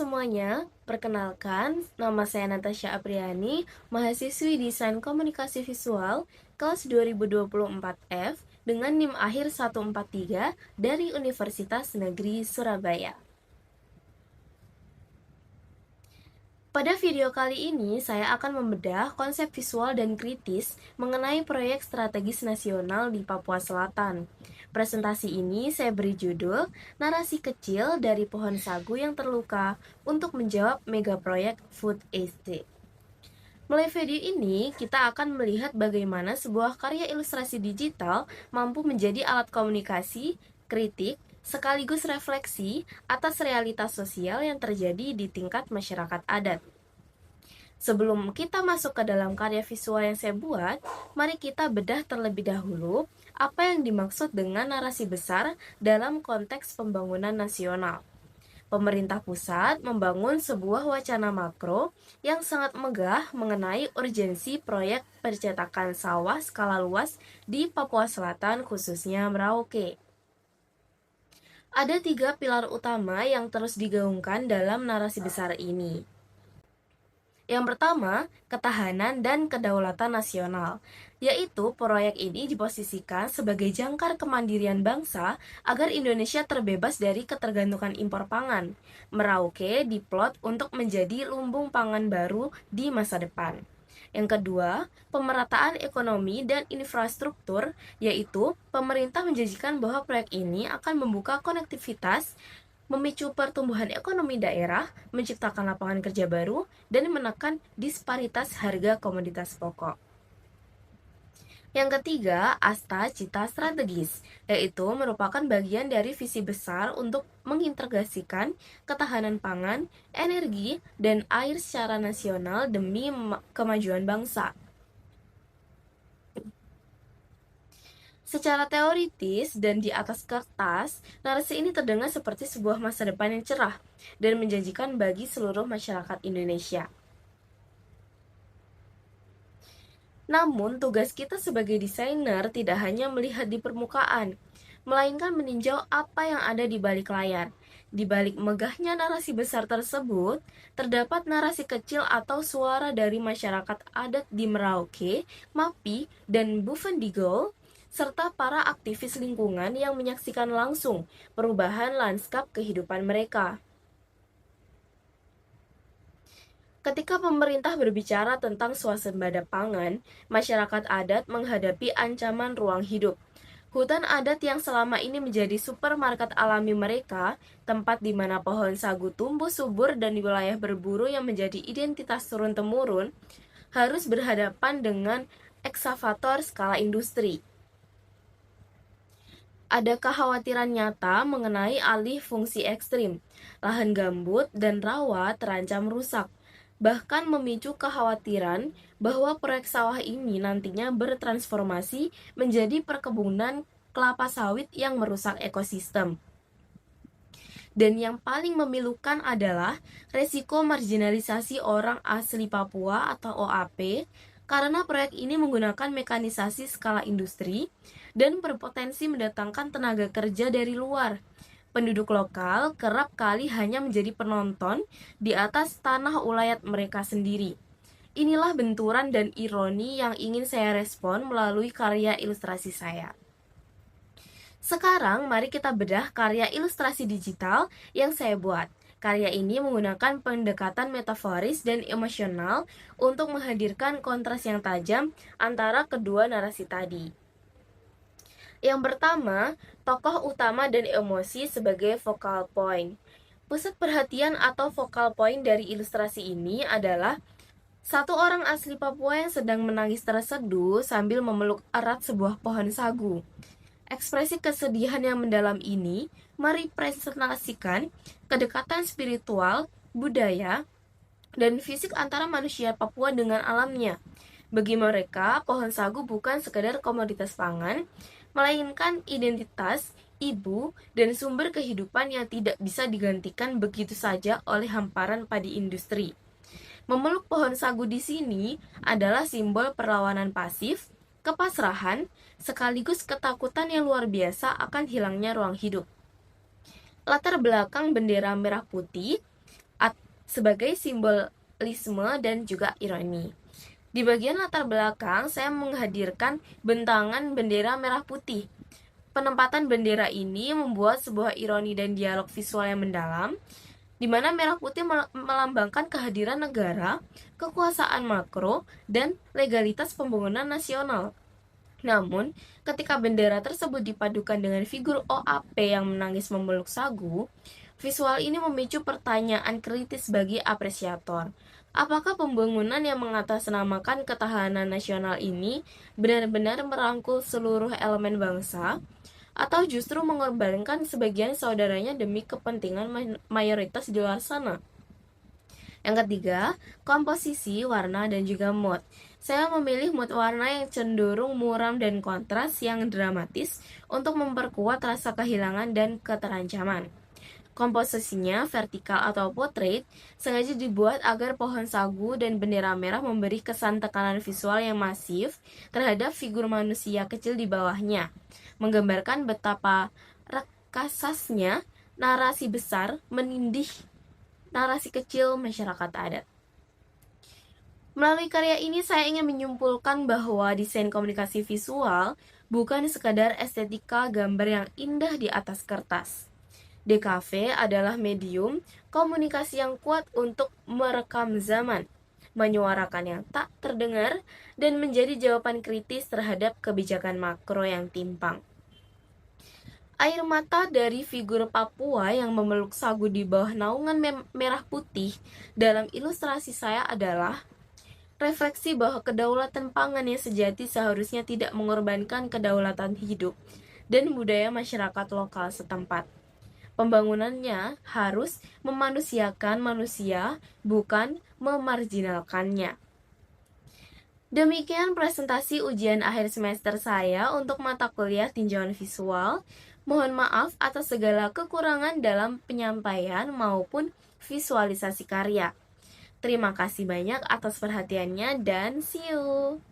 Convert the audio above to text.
semuanya, perkenalkan, nama saya Natasha Apriani, mahasiswi Desain Komunikasi Visual kelas 2024 F dengan NIM akhir 143 dari Universitas Negeri Surabaya. Pada video kali ini, saya akan membedah konsep visual dan kritis mengenai proyek strategis nasional di Papua Selatan. Presentasi ini saya beri judul Narasi Kecil dari Pohon Sagu yang Terluka untuk menjawab megaproyek food estate. Melalui video ini, kita akan melihat bagaimana sebuah karya ilustrasi digital mampu menjadi alat komunikasi, kritik, sekaligus refleksi atas realitas sosial yang terjadi di tingkat masyarakat adat. Sebelum kita masuk ke dalam karya visual yang saya buat, mari kita bedah terlebih dahulu apa yang dimaksud dengan narasi besar dalam konteks pembangunan nasional. Pemerintah pusat membangun sebuah wacana makro yang sangat megah mengenai urgensi proyek percetakan sawah skala luas di Papua Selatan, khususnya Merauke. Ada 3 pilar utama yang terus digaungkan dalam narasi besar ini. Yang pertama, ketahanan dan kedaulatan nasional, yaitu proyek ini diposisikan sebagai jangkar kemandirian bangsa agar Indonesia terbebas dari ketergantungan impor pangan. Merauke diplot untuk menjadi lumbung pangan baru di masa depan. Yang kedua, pemerataan ekonomi dan infrastruktur, yaitu pemerintah menjanjikan bahwa proyek ini akan membuka konektivitas, memicu pertumbuhan ekonomi daerah, menciptakan lapangan kerja baru, dan menekan disparitas harga komoditas pokok. Yang ketiga, asta cita strategis, yaitu merupakan bagian dari visi besar untuk mengintegrasikan ketahanan pangan, energi, dan air secara nasional demi kemajuan bangsa. Secara teoritis dan di atas kertas, narasi ini terdengar seperti sebuah masa depan yang cerah dan menjanjikan bagi seluruh masyarakat Indonesia. Namun, tugas kita sebagai desainer tidak hanya melihat di permukaan, melainkan meninjau apa yang ada di balik layar. Di balik megahnya narasi besar tersebut, terdapat narasi kecil atau suara dari masyarakat adat di Merauke, Mapi, dan Buvendigul, serta para aktivis lingkungan yang menyaksikan langsung perubahan lanskap kehidupan mereka. Ketika pemerintah berbicara tentang swasembada pangan, masyarakat adat menghadapi ancaman ruang hidup. Hutan adat yang selama ini menjadi supermarket alami mereka, tempat di mana pohon sagu tumbuh subur dan di wilayah berburu yang menjadi identitas turun-temurun, harus berhadapan dengan ekskavator skala industri. Ada kekhawatiran nyata mengenai alih fungsi ekstrim. Lahan gambut dan rawa terancam rusak, bahkan memicu kekhawatiran bahwa proyek sawah ini nantinya bertransformasi menjadi perkebunan kelapa sawit yang merusak ekosistem. Dan yang paling memilukan adalah resiko marginalisasi orang asli Papua atau OAP, karena proyek ini menggunakan mekanisasi skala industri dan berpotensi mendatangkan tenaga kerja dari luar. Penduduk lokal kerap kali hanya menjadi penonton di atas tanah ulayat mereka sendiri. Inilah benturan dan ironi yang ingin saya respon melalui karya ilustrasi saya. Sekarang mari kita bedah karya ilustrasi digital yang saya buat. Karya ini menggunakan pendekatan metaforis dan emosional untuk menghadirkan kontras yang tajam antara kedua narasi tadi. Yang pertama, tokoh utama dan emosi sebagai focal point. Pusat perhatian atau focal point dari ilustrasi ini adalah satu orang asli Papua yang sedang menangis terseduh sambil memeluk erat sebuah pohon sagu. Ekspresi kesedihan yang mendalam ini merepresentasikan kedekatan spiritual, budaya, dan fisik antara manusia Papua dengan alamnya. Bagi mereka, pohon sagu bukan sekedar komoditas pangan, melainkan identitas, ibu, dan sumber kehidupan yang tidak bisa digantikan begitu saja oleh hamparan padi industri. Memeluk pohon sagu di sini adalah simbol perlawanan pasif, kepasrahan, sekaligus ketakutan yang luar biasa akan hilangnya ruang hidup. Latar belakang bendera merah putih sebagai simbolisme dan juga ironi. Di bagian latar belakang, saya menghadirkan bentangan bendera merah putih. Penempatan bendera ini membuat sebuah ironi dan dialog visual yang mendalam, di mana merah putih melambangkan kehadiran negara, kekuasaan makro, dan legalitas pembangunan nasional. Namun, ketika bendera tersebut dipadukan dengan figur OAP yang menangis memeluk sagu, visual ini memicu pertanyaan kritis bagi apresiator. Apakah pembangunan yang mengatasnamakan ketahanan nasional ini benar-benar merangkul seluruh elemen bangsa, atau justru mengorbankan sebagian saudaranya demi kepentingan mayoritas di luar sana? Yang ketiga, komposisi, warna, dan juga mood. Saya memilih mood warna yang cenderung muram dan kontras yang dramatis untuk memperkuat rasa kehilangan dan keterancaman. Komposisinya vertikal atau portrait sengaja dibuat agar pohon sagu dan bendera merah memberi kesan tekanan visual yang masif terhadap figur manusia kecil di bawahnya, menggambarkan betapa raksasnya narasi besar menindih narasi kecil masyarakat adat. Melalui karya ini saya ingin menyimpulkan bahwa desain komunikasi visual bukan sekadar estetika gambar yang indah di atas kertas. DKV adalah medium komunikasi yang kuat untuk merekam zaman, menyuarakan yang tak terdengar, dan menjadi jawaban kritis terhadap kebijakan makro yang timpang. Air mata dari figur Papua yang memeluk sagu di bawah naungan merah putih dalam ilustrasi saya adalah refleksi bahwa kedaulatan pangan yang sejati seharusnya tidak mengorbankan kedaulatan hidup dan budaya masyarakat lokal setempat. Pembangunannya harus memanusiakan manusia, bukan memarginalkannya. Demikian presentasi ujian akhir semester saya untuk mata kuliah tinjauan visual. Mohon maaf atas segala kekurangan dalam penyampaian maupun visualisasi karya. Terima kasih banyak atas perhatiannya dan see you!